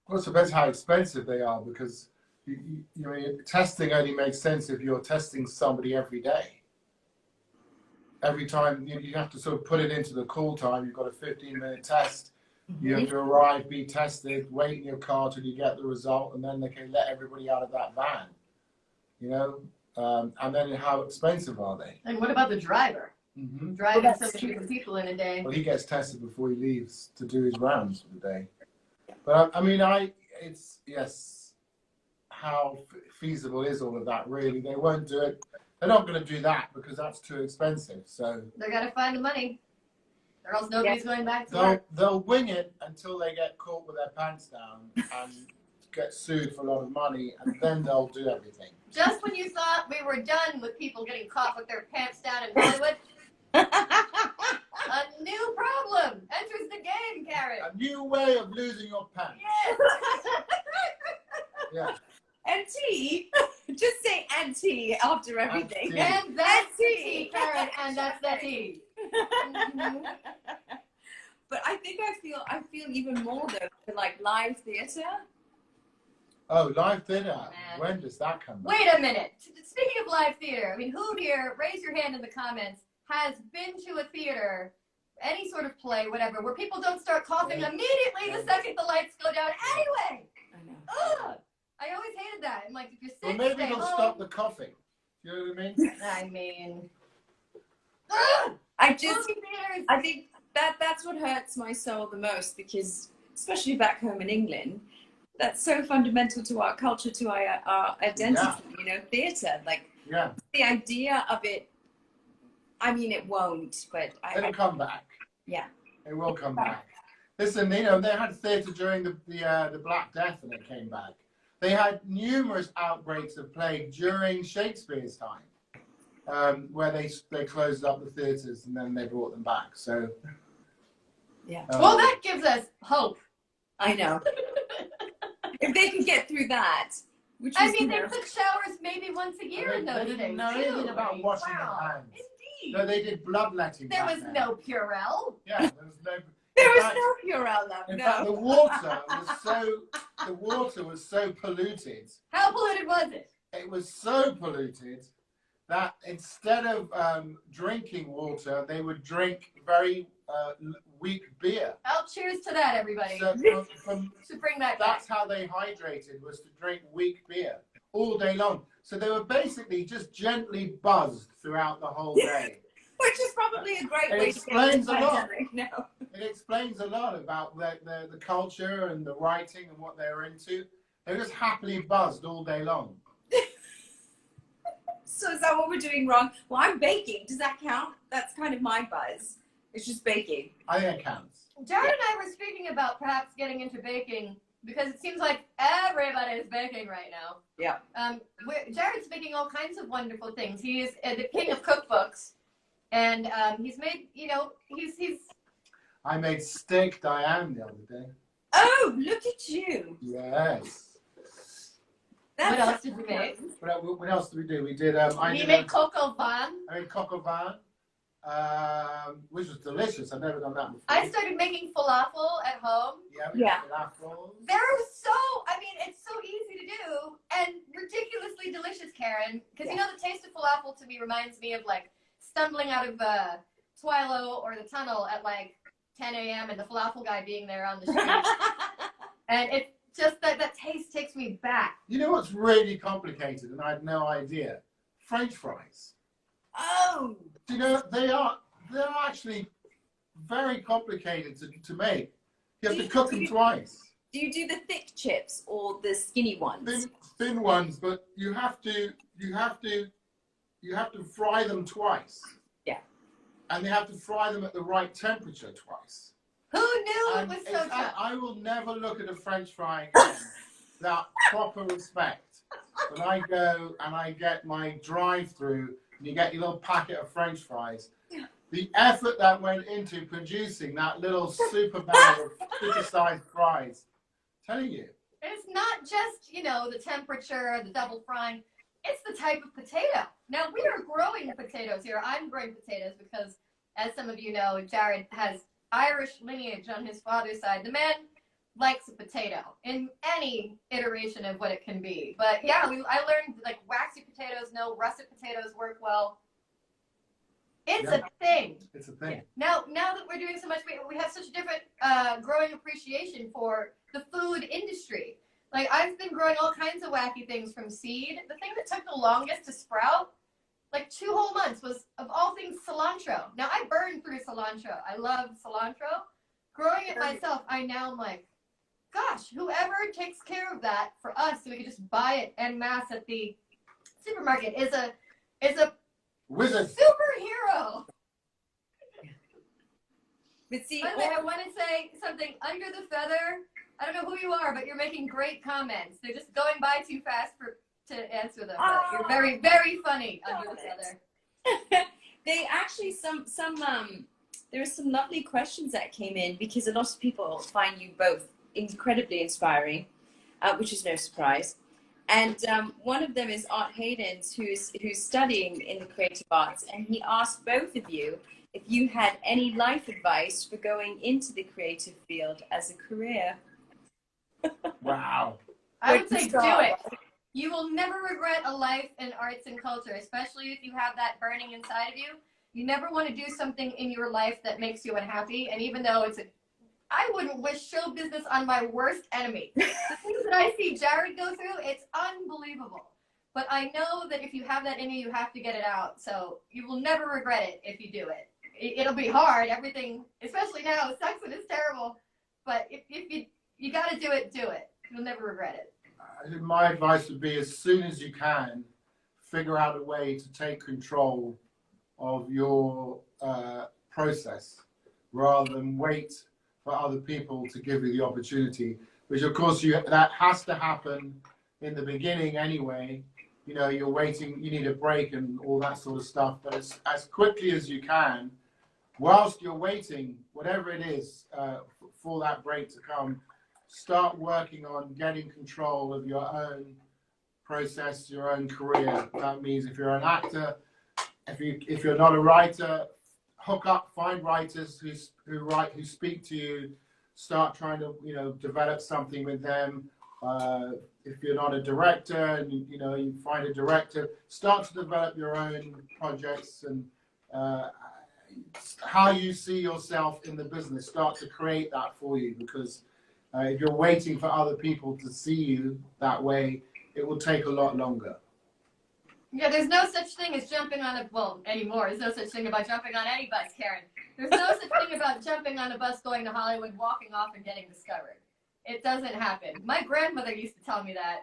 Well, it depends how expensive they are, because testing only makes sense if you're testing somebody every day. Every time you have to sort of put it into the call time. You've got a 15-minute test. You have to arrive, be tested, wait in your car till you get the result, and then they can let everybody out of that van. And then how expensive are they? And what about the driver? Mm-hmm. Driving Well, so that's many different people in a day. Well, he gets tested before he leaves to do his rounds for the day. But how feasible is all of that really? They won't do it. They're not going to do that because that's too expensive. So They're gonna find the money, or else nobody's going back to work. they'll wing it until they get caught with their pants down and get sued for a lot of money, and then they'll do everything. Just when you thought we were done with people getting caught with their pants down in Hollywood, a new problem enters the game, Karen. A new way of losing your pants. Yes. Yeah. and tea, just say and tea after everything. tea. And that's the tea. tea, Karen, and that's the tea. Mhm. But I think I feel even more though for like live theatre. Oh, live theatre. Man. When does that come back? Wait a minute. Speaking of live theater, I mean, who here, raise your hand in the comments, has been to a theater, any sort of play, whatever, where people don't start coughing immediately the second the lights go down anyway? I know. Ugh! I always hated that. I'm like, if you're Well, sick, maybe stay they'll home. stop the coughing. You know what I mean? I mean, ugh! I just, Movie theaters. I think that's what hurts my soul the most, because especially back home in England, that's so fundamental to our culture, to our identity. Theatre, like Yeah. the idea of it. I mean, it won't, but It'll come back. Yeah. It will come back. Listen, they had theatre during the Black Death and it came back. They had numerous outbreaks of plague during Shakespeare's time, where they closed up the theatres and then they brought them back. So, Yeah. Well, that gives us hope. I know. If they could get through that, which I is, mean, they took showers maybe once a year in they those didn't days, know too. anything about washing Wow. their hands. Indeed. No, they did bloodletting. There back was then. no Purell. Yeah, there was no. there in was fact- no Purell, love. In No. fact, the water was so polluted. How polluted was it? It was so polluted that instead of drinking water, they would drink very weak beer. Oh, cheers to that, everybody. So To bring that back. that's how they hydrated, was to drink weak beer all day long. So they were basically just gently buzzed throughout the whole day. Which is probably a great It way explains to a lot. No. It explains a lot about the culture and the writing and what they were into. They were just happily buzzed all day long. So is that what we're doing wrong? Well, I'm baking. Does that count? That's kind of my buzz. It's just baking. I think it counts. Jared and I were speaking about perhaps getting into baking because it seems like everybody is baking right now. Yeah. Jared's making all kinds of wonderful things. He is the king of cookbooks, and he's made, he's. I made steak Diane the other day. Oh, look at you. Yes. What else did you make? What else did we do? We did. He made coco van. I made coq au vin, which was delicious. I've never done that before. I started making falafel at home. Yeah. We Yeah. did falafel. It's so easy to do and ridiculously delicious, Karen. Because Yeah. the taste of falafel to me reminds me of like stumbling out of Twilo or the tunnel at like 10 a.m. and the falafel guy being there on the street. And it's just that taste takes me back. You know what's really complicated, and I had no idea? French fries. Oh. Do you know they're actually very complicated to make. You have to cook them twice. Do you do the thick chips or the skinny ones? Thin ones, but you have to fry them twice. Yeah. And you have to fry them at the right temperature twice. Who knew it And was it's, so tough? I will never look at a French fry again without proper respect. When I go and I get my drive-through, and you get your little packet of French fries, the effort that went into producing that little super bag of super-sized fries, I'm telling you. It's not just, you know, the temperature, the double frying. It's the type of potato. Now, we are growing potatoes here. I'm growing potatoes because, as some of you know, Jared has Irish lineage on his father's side. The man likes a potato in any iteration of what it can be. But yeah, I learned like waxy potatoes, no russet potatoes work well. It's a thing. It's a thing. Now that we're doing so much, we have such a different growing appreciation for the food industry. Like, I've been growing all kinds of wacky things from seed. The thing that took the longest to sprout, like 2 whole months, was, of all things, cilantro. Now, I burn through cilantro. I love cilantro. Growing it myself, I now am like, gosh, whoever takes care of that for us so we can just buy it en masse at the supermarket is a Wizard. superhero. But see, By the way, I want to say something under the feather. I don't know who you are, but you're making great comments. They're just going by too fast to answer them. But you're very, very funny under the feather. they actually there were some lovely questions that came in because a lot of people find you both incredibly inspiring, which is no surprise. And one of them is Art Haydens, who's studying in the creative arts, and he asked both of you if you had any life advice for going into the creative field as a career. Wow. I would say do it. You will never regret a life in arts and culture, especially if you have that burning inside of you. You never want to do something in your life that makes you unhappy. And even though I wouldn't wish show business on my worst enemy. The things that I see Jared go through, it's unbelievable. But I know that if you have that in you, you have to get it out. So you will never regret it if you do it. It'll be hard. Everything, especially now, sucks and it's terrible. But if you got to do it, do it. You'll never regret it. My advice would be, as soon as you can, figure out a way to take control of your process rather than wait for other people to give you the opportunity, which of course that has to happen in the beginning anyway. You know, you're waiting, you need a break and all that sort of stuff, but as quickly as you can, whilst you're waiting, whatever it is, for that break to come, start working on getting control of your own process, your own career. That means if you're an actor, if you're not a writer, hook up, find writers who speak to you, start trying to, you know, develop something with them. If you're not a director and you find a director, start to develop your own projects and how you see yourself in the business. Start to create that for you, because if you're waiting for other people to see you that way, it will take a lot longer. Yeah, there's no such thing as jumping on anymore. There's no such thing about jumping on any bus, Karen. There's no such thing about jumping on a bus going to Hollywood, walking off and getting discovered. It doesn't happen. My grandmother used to tell me that.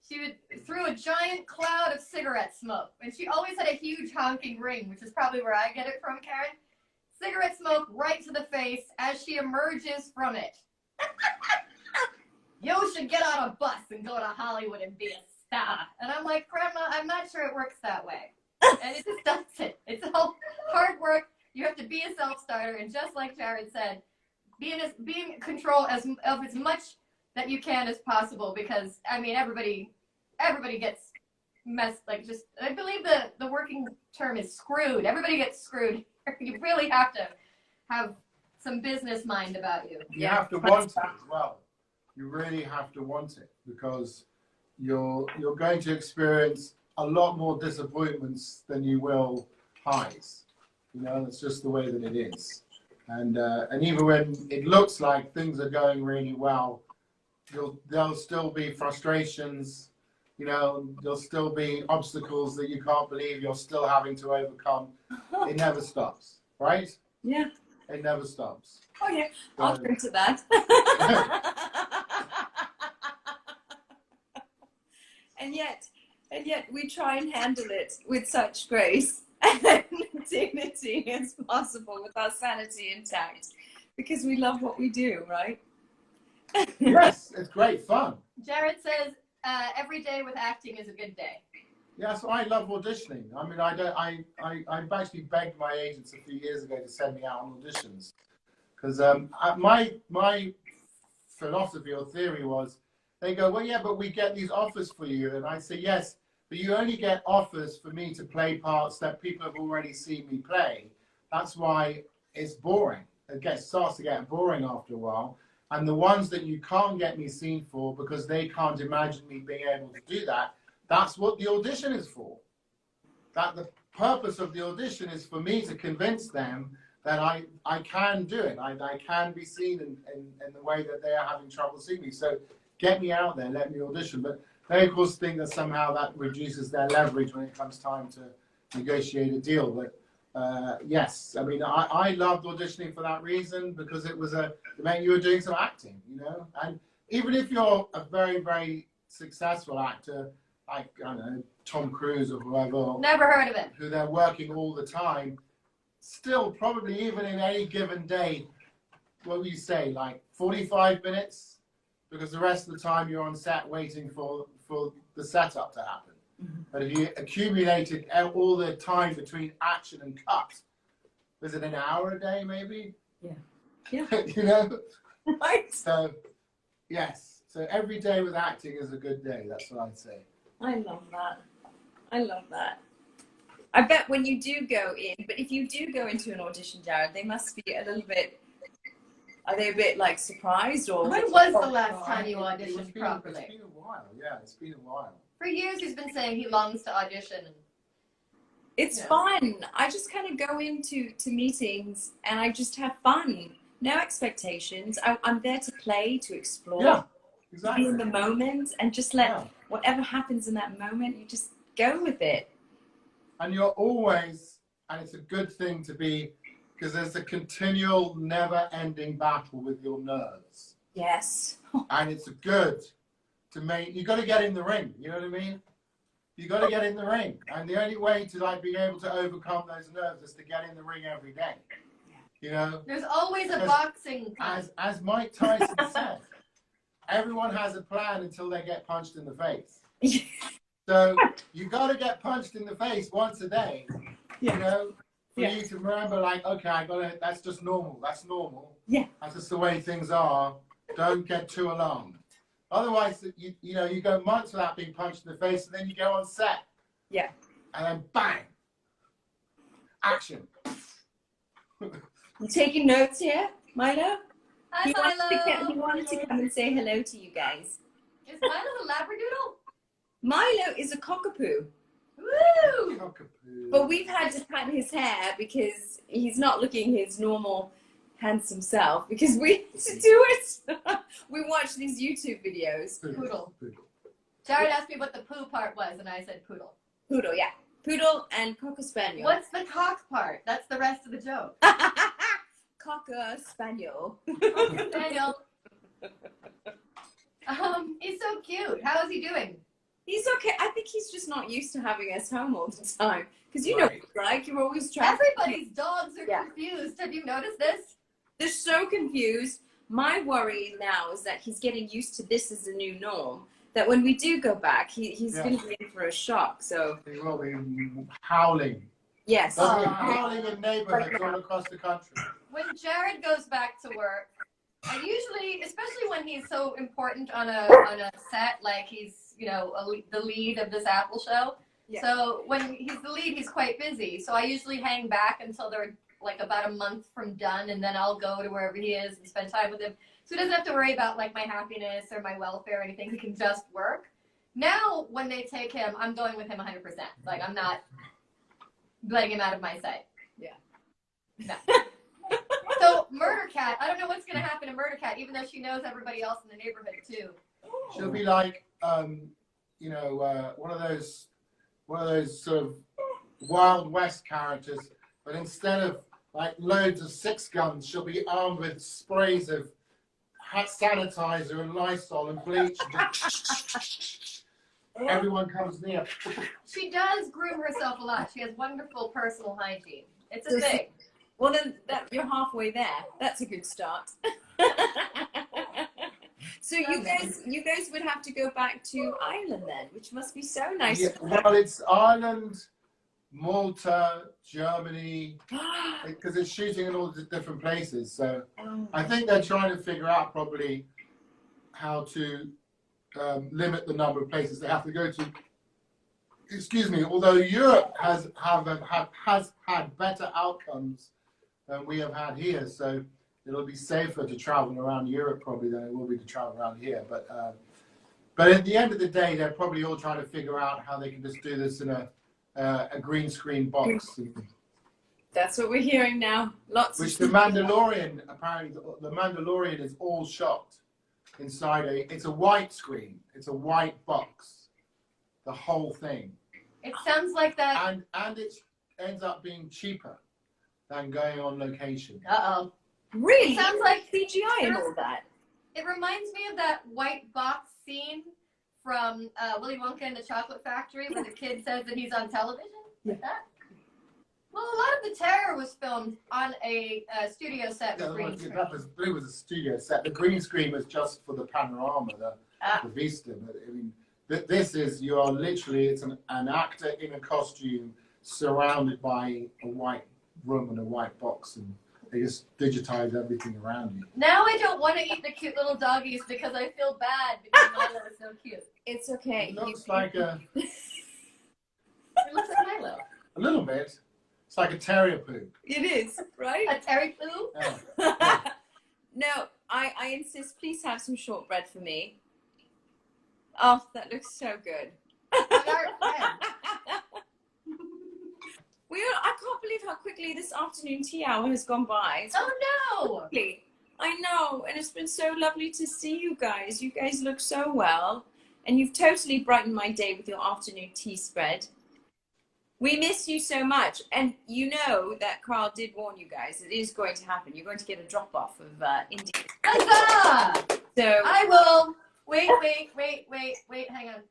She threw a giant cloud of cigarette smoke, and she always had a huge honking ring, which is probably where I get it from, Karen. Cigarette smoke right to the face as she emerges from it. You should get on a bus and go to Hollywood and be a star. And I'm like, Grandma, I'm not sure it works that way. And it just doesn't. It's all hard work. You have to be a self-starter, and just like Jared said, be in control of as much that you can as possible, because I mean everybody gets messed, like, just, I believe the working term is screwed. Everybody gets screwed. You really have to have some business mind about you. You have to want it as well. You really have to want it, because you're going to experience a lot more disappointments than you will highs. You know, that's just the way that it is. And even when it looks like things are going really well, there'll still be frustrations. You know, there'll still be obstacles that you can't believe you're still having to overcome. It never stops, right? Yeah. It never stops. Oh yeah, I'll drink to that. and yet we try and handle it with such grace and dignity as possible, with our sanity intact. because we love what we do, right? Yes, it's great fun. Jared says every day with acting is a good day. Yeah, so I love auditioning. I mean, I've actually begged my agents a few years ago to send me out on auditions because my philosophy or theory was they go, well, yeah, but we get these offers for you, and I say yes, but you only get offers for me to play parts that people have already seen me play. That's why it's boring. Starts to get boring after a while. And the ones that you can't get me seen for because they can't imagine me being able to do that, that's what the audition is for. That the purpose of the audition is for me to convince them that I can do it. I can be seen in the way that they are having trouble seeing me. So get me out there, let me audition. But they, of course, think that somehow that reduces their leverage when it comes time to negotiate a deal. But yes, I mean, I loved auditioning for that reason because it meant you were doing some acting, you know. And even if you're a very, very successful actor, like, I don't know, Tom Cruise or whoever. Never heard of it. Who they're working all the time, still probably even in any given day, what would you say, like 45 minutes? Because the rest of the time you're on set waiting for the setup to happen. Mm-hmm. But if you accumulated all the time between action and cut, is it an hour a day maybe? Yeah. Yeah. You know? Right. So, yes. So every day with acting is a good day. That's what I'd say. I love that. I love that. I bet when you do go in, but if you do go into an audition, Jared, they must be a little bit, are they a bit like surprised or? When was the last time you auditioned properly? It's been a while, yeah, it's been a while. For years he's been saying he longs to audition. It's fun. I just kind of go into meetings and I just have fun. No expectations. I'm there to play, to explore. Yeah, exactly. Be in the moment and just let whatever happens in that moment, you just go with it. And you're always, and it's a good thing to be, because there's a continual, never-ending battle with your nerves. Yes. And it's good to make, you got to get in the ring, you know what I mean? You got to get in the ring. And the only way to like be able to overcome those nerves is to get in the ring every day. You know? There's always a boxing punch. As Mike Tyson said, everyone has a plan until they get punched in the face. So you got to get punched in the face once a day, you know, for you to remember, like, okay, that's just normal. That's normal. Yeah. That's just the way things are. Don't get too alarmed. Otherwise, you know, you go months without being punched in the face, and then you go on set. Yeah. And then bang, action. You taking notes here, Milo? Hi, He Milo. wanted to come and say hello to you guys. Is Milo a Labradoodle? Milo is a cockapoo. Woo! Cockapoo. But we've had to cut his hair because he's not looking his normal handsome self because we had to do it. We watched these YouTube videos. Poodle. Jared asked me what the poo part was, and I said poodle. Poodle, yeah. Poodle and Cocker Spaniel. What's the cock part? That's the rest of the joke. Cocker Spaniel. Cocker Spaniel. He's so cute. How is he doing? He's okay. I think he's just not used to having us home all the time. Because you know, like, you're always trying. Everybody's dogs are confused. Have you noticed this? They're so confused. My worry now is that he's getting used to this as a new norm. That when we do go back, he's going to be in for a shock. So He will be howling. yes. There'll be howling in neighborhoods all across the country. When Jared goes back to work, I usually, especially when he's so important on a set, like he's, you know, the lead of this Apple show. Yeah. So when he's the lead, he's quite busy. So I usually hang back until they're like about a month from done, and then I'll go to wherever he is and spend time with him. So he doesn't have to worry about like my happiness or my welfare or anything. He can just work. Now, when they take him, I'm going with him 100%. Like, I'm not letting him out of my sight. Yeah. No. So, Murder Cat, I don't know what's going to happen to Murder Cat, even though she knows everybody else in the neighborhood, too. She'll be like, you know, one of those sort of Wild West characters, but instead of like loads of 6 guns, she'll be armed with sprays of sanitizer and Lysol and bleach. Everyone comes near. She does groom herself a lot. She has wonderful personal hygiene. It's a thing. Well, then you're halfway there. That's a good start. So you guys would have to go back to Ireland then, which must be so nice. Yeah, well, it's Ireland, Malta, Germany, because it's shooting in all the different places. So I think they're trying to figure out probably how to limit the number of places they have to go to. Excuse me. Although Europe has had better outcomes than we have had here, so it'll be safer to travel around Europe probably than it will be to travel around here. But at the end of the day, they're probably all trying to figure out how they can just do this in a green screen box. That's what we're hearing now. Which the Mandalorian, apparently, the Mandalorian is all shot inside it's a white screen. It's a white box. The whole thing. It sounds like that. And it ends up being cheaper than going on location. Uh-oh. Really? It sounds like CGI and all that. It reminds me of that white box scene from Willy Wonka and the Chocolate Factory where the kid says that he's on television. Like that. Well, a lot of the terror was filmed on a studio set with green screen. It was a studio set. The green screen was just for the panorama, the vista. But, I mean, this is, you are literally, it's an actor in a costume surrounded by a white room and a white box, and they just digitize everything around you. Now I don't want to eat the cute little doggies because I feel bad because Milo is so cute. It's okay. It looks like It looks like Milo. a little bit. It's like a terrier poo. It is, right? A terry poo? Yeah. No, I insist, please have some shortbread for me. Oh, that looks so good. I can't believe how quickly this afternoon tea hour has gone by. Oh no! Quickly. I know, and it's been so lovely to see you guys. You guys look so well, and you've totally brightened my day with your afternoon tea spread. We miss you so much, and you know that Carl did warn you guys. It is going to happen. You're going to get a drop-off of India. Huzzah! So I will. Wait, hang on.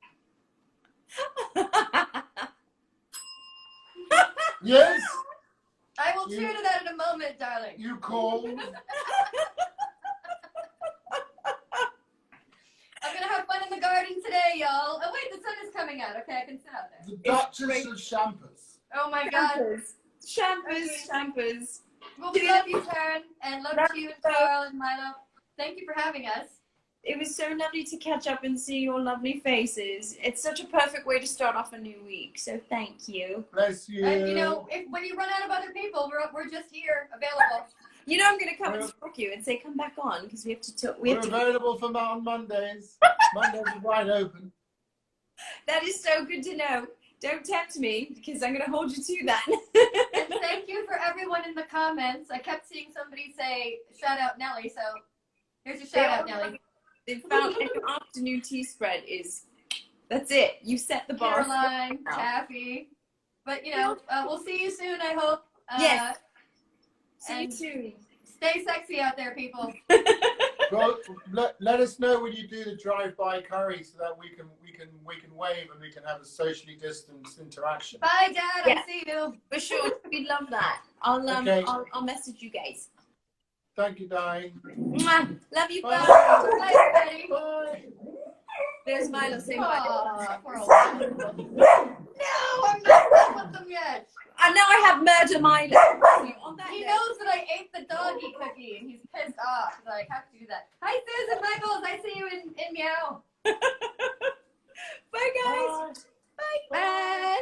Yes, I will tune to that in a moment, darling. you called. I'm gonna have fun in the garden today, y'all. Oh wait, the sun is coming out. Okay, I can sit out there. The Duchess of Champers. Oh my God. Shampers. Well, we love you, Taryn, and love you, and Carl, and Milo. Thank you for having us. It was so lovely to catch up and see your lovely faces. It's such a perfect way to start off a new week. So thank you. Bless you. And you know, when you run out of other people, we're just here, available. You know I'm going to come and stalk you and say come back on because we have to talk. We're available for on Mondays. Mondays are wide open. That is so good to know. Don't tempt me because I'm going to hold you to that. And thank you for everyone in the comments. I kept seeing somebody say shout out Nelly, so here's your shout out, Nelly. They found your afternoon tea spread is, that's it. You set the bar. Caroline, Taffy. But you know, we'll see you soon, I hope. Yes. See you and soon. Stay sexy out there, people. Well, let us know when you do the drive-by curry so that we can wave and we can have a socially distanced interaction. Bye, Dad. Yeah. I see you. For sure. We'd love that. I'll message you guys. Thank you, darling. Mwah. Love you, Bye. bye. Bye, everybody. Bye. There's Milo saying bye. Aw, poor old man. No, I'm not done with them yet. And now I have murder Milo. On that He note, knows that I ate the doggy cookie, and he's pissed off. So I have to do that. Hi, Susan Michaels. I see you in Meow. bye guys. Bye. Bye.